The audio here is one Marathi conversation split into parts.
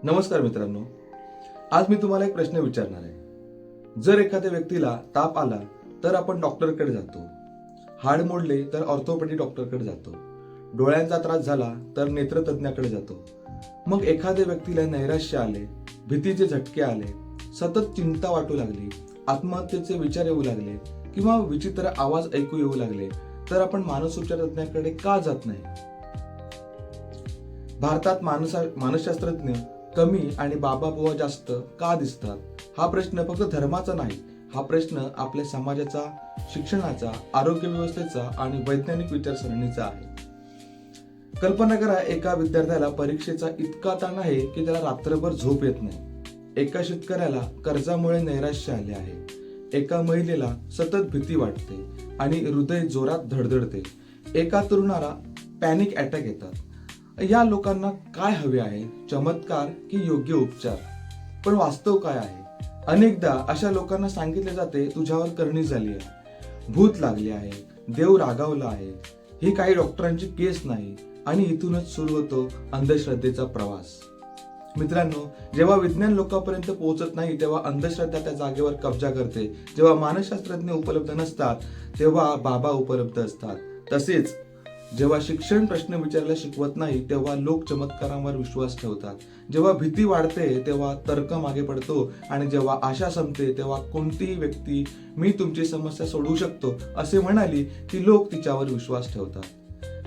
नमस्कार मित्रांनो, आज मी तुम्हाला एक प्रश्न विचारणार आहे. जर एखाद्या व्यक्तीला ताप आला तर आपण डॉक्टरकडे जातो, हाड मोडले तर ऑर्थोपेडिक डॉक्टरकडे जातो, डोळ्यांचा त्रास झाला तर नेत्रतज्ञाकडे जातो. मग एखाद्या व्यक्तीला नैराश्य आले, भीतीचे झटके आले, सतत चिंता वाटू लागली, आत्महत्येचे विचार येऊ लागले किंवा विचित्र आवाज ऐकू येऊ लागले तर आपण मानसोपचार तज्ञाकडे का जात नाही? भारतात मानसशास्त्रज्ञ कमी आणि बाबा बुवा जास्त का दिसतात? हा प्रश्न फक्त धर्माचा नाही, हा प्रश्न आपल्या समाजाचा, शिक्षणाचा, आरोग्य व्यवस्थेचा आणि वैज्ञानिक विचारसरणीचा आहे. कल्पना करा, एका विद्यार्थ्याला परीक्षेचा इतका ताण आहे की त्याला रात्रभर झोप येत नाही. एका शेतकऱ्याला कर्जामुळे नैराश्य आले आहे. एका महिलेला सतत भीती वाटते आणि हृदय जोरात धडधडते. एका तरुणाला पॅनिक अटॅक येतात. या लोकांना काय हवे आहे? चमत्कार की योग्य उपचार? पण वास्तव काय आहे? अनेकदा अशा लोकांना सांगितले जाते, तुझ्यावर करणी झाली आहे, भूत लागले आहे, देव रागावला आहे. ही काही डॉक्टरांची केस नाही. आणि इथूनच सुरू होतो अंधश्रद्धेचा प्रवास. मित्रांनो, जेव्हा विज्ञान लोकांपर्यंत पोहोचत नाही तेव्हा अंधश्रद्धा त्या जागेवर कब्जा करते. जेव्हा मानसशास्त्रज्ञ उपलब्ध नसतात तेव्हा बाबा उपलब्ध असतात. तसेच जेव्हा शिक्षण प्रश्न विचारायला शिकवत नाही तेव्हा लोक चमत्कारांवर विश्वास ठेवतात. जेव्हा भीती वाढते तेव्हा तर्क मागे पडतो आणि जेव्हा आशा संपते तेव्हा कोणतीही व्यक्ती मी तुमची समस्या सोडवू शकतो असे म्हणाली की लोक तिच्यावर विश्वास ठेवतात.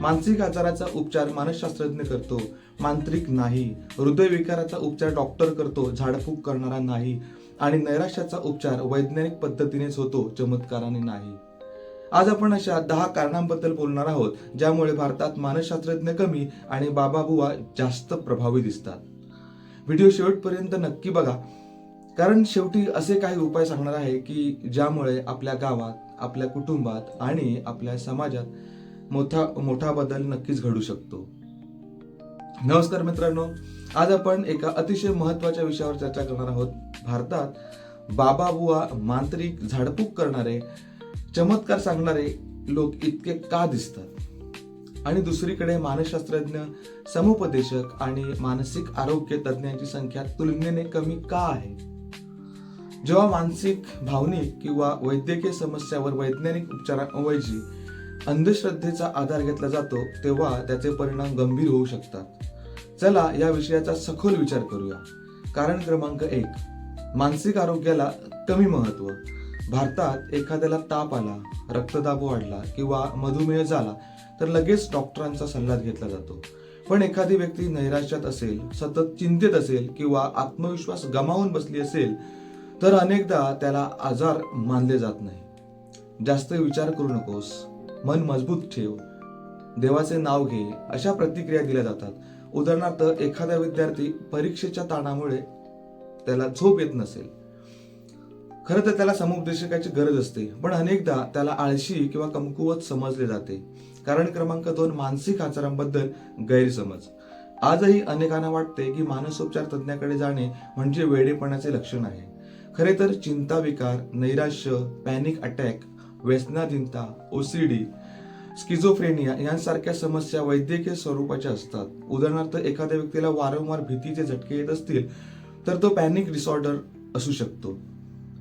मानसिक आजाराचा उपचार मानसशास्त्रज्ञ करतो, मांत्रिक नाही. हृदयविकाराचा उपचार डॉक्टर करतो, झाडफूक करणारा नाही. आणि नैराश्याचा उपचार वैज्ञानिक पद्धतीनेच होतो, चमत्काराने नाही. आज आपण अशा 10 कारणांबद्दल बोलणार आहोत ज्यामुळे भारतात मानसशास्त्रज्ञ कमी आणि बाबाबुवा जास्त प्रभावी दिसतात. व्हिडिओ शेवटपर्यंत नक्की बघा, कारण शेवटी असे काही उपाय सांगणार आहे की ज्यामुळे आपल्या गावात, आपल्या कुटुंबात आणि आपल्या समाजात मोठा बदल नक्कीच घडू शकतो. नमस्कार मित्रांनो, आज आपण एका अतिशय महत्वाच्या विषयावर चर्चा करणार आहोत. भारतात बाबाबुवा, मांत्रिक, झाडफूक करणारे, चमत्कार सांगणारे लोक इतके का दिसतात? आणि दुसरीकडे मानसशास्त्रज्ञ, समुपदेशक आणि मानसिक आरोग्य तज्ञांची संख्या तुलनेने कमी का आहे? जेव्हा मानसिक, भावनिक किंवा वैद्यकीय समस्यावर वैज्ञानिक उपचारांऐवजी अंधश्रद्धेचा आधार घेतला जातो तेव्हा त्याचे परिणाम गंभीर होऊ शकतात. चला या विषयाचा सखोल विचार करूया. कारण क्रमांक 1, मानसिक आरोग्याला कमी महत्व. भारतात एखाद्याला ताप आला, रक्तदाब वाढला किंवा मधुमेह झाला तर लगेच डॉक्टरांचा सल्ला घेतला जातो. पण एखादी व्यक्ती नैराश्यात असेल, सतत चिंतेत असेल किंवा आत्मविश्वास गमावून बसली असेल तर अनेकदा त्याला आजार मानले जात नाही. जास्त विचार करू नकोस, मन मजबूत ठेव, देवाचे नाव घे, अशा प्रतिक्रिया दिल्या जातात. उदाहरणार्थ, एखादा विद्यार्थी परीक्षेच्या ताणामुळे त्याला झोप येत नसेल, खरं तर त्याला समुपदेशकाची गरज असते, पण अनेकदा त्याला आळशी किंवा कमकुवत समजले जाते. कारण क्रमांक 2, मानसिक आजारांबद्दल गैरसमज. आजही अनेकांना वाटते की मानसोपचार तज्ञाकडे जाणे म्हणजे वेडेपणाचे लक्षण आहे. खरे तर चिंता विकार, नैराश्य, पॅनिक अटॅक, व्यसनाधीनता, ओसीडी, स्किझोफ्रेनिया यांसारख्या समस्या वैद्यकीय स्वरूपाच्या असतात. उदाहरणार्थ, एखाद्या व्यक्तीला वारंवार भीतीचे झटके येत असतील तर तो पॅनिक डिसऑर्डर असू शकतो.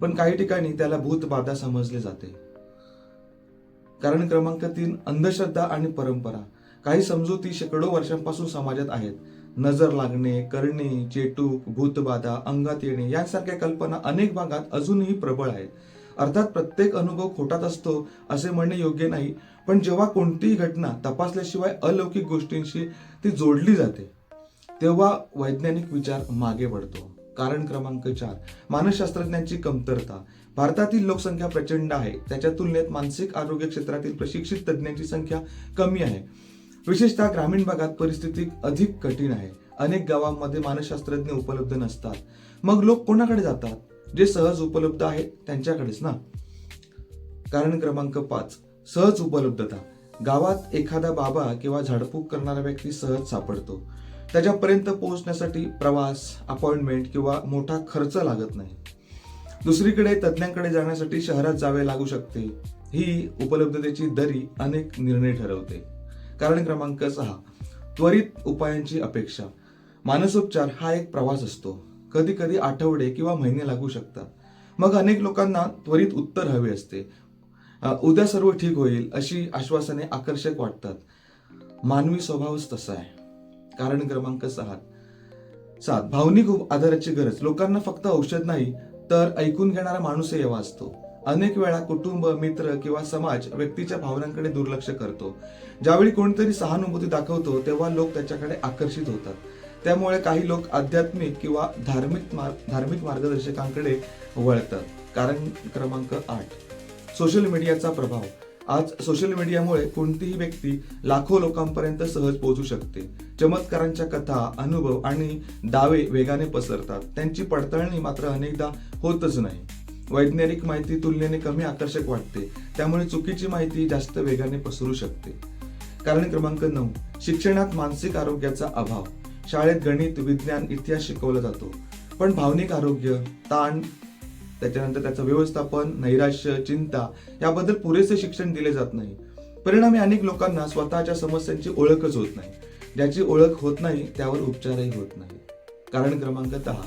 पण काही ठिकाणी त्याला भूतबाधा समजले जाते. कारण क्रमांक 3, अंधश्रद्धा आणि परंपरा. काही समजुती शेकडो वर्षांपासून समाजात आहेत. नजर लागणे, करणी, चेटूक, भूतबाधा, अंगात येणे यांसारख्या कल्पना अनेक भागात अजूनही प्रबळ आहेत. अर्थात प्रत्येक अनुभव खोटाच असतो असे म्हणणे योग्य नाही, पण जेव्हा कोणतीही घटना तपासल्याशिवाय अलौकिक गोष्टींशी ती जोडली जाते तेव्हा वैज्ञानिक विचार मागे पडतो. कारण क्रमांक 4, मानसशास्त्रज्ञांची कमतरता. भारतातील लोकसंख्या प्रचंड आहे, त्याच्या तुलनेत मानसिक आरोग्य क्षेत्रातील प्रशिक्षित तज्ञांची संख्या कमी आहे. विशेषतः ग्रामीण भागात परिस्थिती अधिक कठीण आहे. अनेक गावांमध्ये मानसशास्त्रज्ञ उपलब्ध नसतात. मग लोक कोणाकडे जातात? जे सहज उपलब्ध आहे त्यांच्याकडेच ना. कारण क्रमांक 5, सहज उपलब्धता. गावात एखादा बाबा किंवा झाडफूक करणारा व्यक्ती सहज सापडतो. त्याच्यापर्यंत पोहोचण्यासाठी प्रवास, अपॉइंटमेंट किंवा मोठा खर्च लागत नाही. दुसरीकडे तज्ञांकडे जाण्यासाठी शहरात जावे लागू शकते. ही उपलब्धतेची दरी अनेक निर्णय ठरवते. कारण क्रमांक 6, त्वरित उपायांची अपेक्षा. मानसोपचार हा एक प्रवास असतो. कधी कधी आठवडे किंवा महिने लागू शकतात. मग अनेक लोकांना त्वरित उत्तर हवे असते. उद्या सर्व ठीक होईल अशी आश्वासने आकर्षक वाटतात. मानवी स्वभावच तसा आहे. कारण क्रमांक 7 भावनिक आधाराची गरज. लोकांना फक्त औषध नाही तर ऐकून घेणारा माणूसही हवा असतो. अनेक वेळा कुटुंब, मित्र किंवा समाज व्यक्तीच्या भावनांकडे दुर्लक्ष करतो. ज्यावेळी कोणीतरी सहानुभूती दाखवतो तेव्हा लोक त्याच्याकडे आकर्षित होतात. त्यामुळे काही लोक आध्यात्मिक किंवा धार्मिक मार्गदर्शकांकडे वळतात. कारण क्रमांक 8 सोशल मीडियाचा प्रभाव. आज सोशल मीडियामुळे कोणतीही व्यक्ती लाखो लोकांपर्यंत सहज पोहोचू शकते. चमत्कारांच्या कथा, अनुभव आणि दावे वेगाने पसरतात. त्यांची पडताळणी मात्र अनेकदा होतच नाही. वैज्ञानिक माहिती तुलनेने कमी आकर्षक वाटते. त्यामुळे चुकीची माहिती जास्त वेगाने पसरू शकते. कारण क्रमांक 9 शिक्षणात मानसिक आरोग्याचा अभाव. शाळेत गणित, विज्ञान, इतिहास शिकवला जातो, पण भावनिक आरोग्य, ताण, त्याच्यानंतर त्याचं व्यवस्थापन, नैराश्य, चिंता याबद्दल पुरेसे शिक्षण दिले जात नाही. परिणामी अनेक लोकांना स्वतःच्या समस्यांची ओळखच होत नाही. ज्याची ओळख होत नाही त्यावर उपचारही होत नाही. कारण क्रमांक 10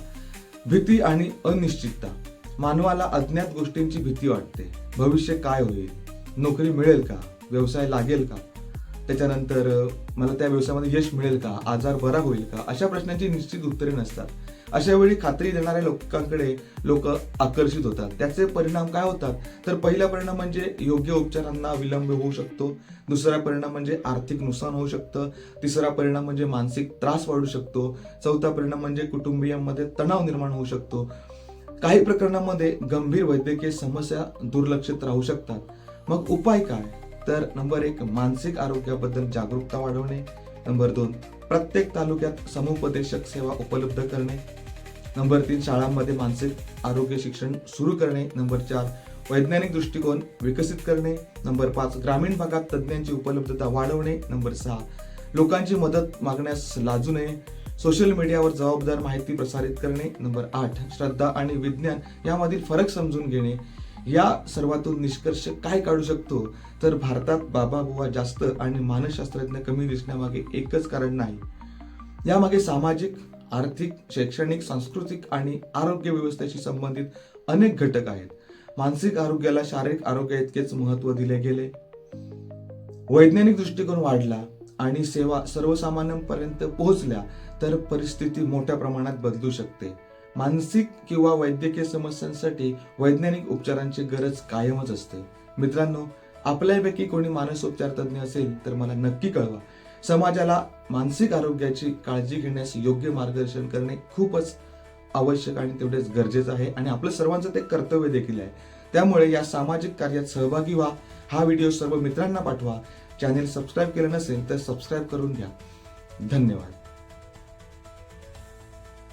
भीती आणि अनिश्चितता. मानवाला अज्ञात गोष्टींची भीती वाटते. भविष्य काय होईल, नोकरी मिळेल का, व्यवसाय लागेल का, त्याच्यानंतर मला त्या व्यवसायामध्ये यश मिळेल का, आजार बरा होईल का, अशा प्रश्नांची निश्चित उत्तरे नसतात. अशा वेळी खात्री देणाऱ्या लोकांकडे लोक आकर्षित होतात. त्याचे परिणाम काय होतात तर पहिला परिणाम म्हणजे योग्य उपचारांना विलंब होऊ शकतो. दुसरा परिणाम म्हणजे आर्थिक नुकसान होऊ शकतं. तिसरा परिणाम म्हणजे मानसिक त्रास वाढू शकतो. चौथा परिणाम म्हणजे कुटुंबियांमध्ये तणाव निर्माण होऊ शकतो. काही प्रकरणांमध्ये गंभीर वैद्यकीय समस्या दुर्लक्षित राहू शकतात. मग उपाय काय तर नंबर 1 मानसिक आरोग्याबद्दल जागरूकता वाढवणे. नंबर 2 प्रत्येक तालुक्यात समुपदेशक सेवा उपलब्ध करणे. नंबर 3 शाळांमध्ये मानसिक आरोग्य शिक्षण सुरू करणे. नंबर 4 वैज्ञानिक दृष्टिकोन विकसित करणे. नंबर 5 ग्रामीण भागात तज्ज्ञांची उपलब्धता वाढवणे. नंबर 6 लोकांची मदत मागण्यास लाजू नये. सोशल मीडियावर जबाबदार माहिती प्रसारित करणे. नंबर 8 श्रद्धा आणि विज्ञान यामधील फरक समजून घेणे. या सर्वातून निष्कर्ष काय काढू शकतो तर भारतात बाबा जास्त आणि मानसशास्त्रज्ञ कमी दिसण्यामागे एकच कारण नाही. यामागे सामाजिक, आर्थिक, शैक्षणिक, सांस्कृतिक आणि आरोग्य व्यवस्थेशी संबंधित अनेक घटक आहेत. मानसिक आरोग्याला शारीरिक आरोग्या इतकेच महत्त्व दिले गेले. वैज्ञानिक दृष्टिकोन वाढला आणि सेवा सर्वसामान्यांपर्यंत पोहोचल्या तर परिस्थिती मोठ्या प्रमाणात बदलू शकते. मानसिक किंवा वैद्यकीय समस्यांसाठी वैज्ञानिक उपचारांची गरज कायमच असते. मित्रांनो, आपल्यापैकी कोणी मानसोपचार तज्ज्ञ असेल तर मला नक्की कळवा. समाजाला मानसिक आरोग्याची काळजी घेण्यास योग्य मार्गदर्शन करणे खूपच आवश्यक आणि तेवढेच गरजेचं आहे आणि आपलं सर्वांचं ते कर्तव्य देखील आहे. त्यामुळे या सामाजिक कार्यात सहभागी व्हा. हा व्हिडिओ सर्व मित्रांना पाठवा. चॅनेल सबस्क्राईब केलं नसेल तर सबस्क्राईब करून घ्या. धन्यवाद.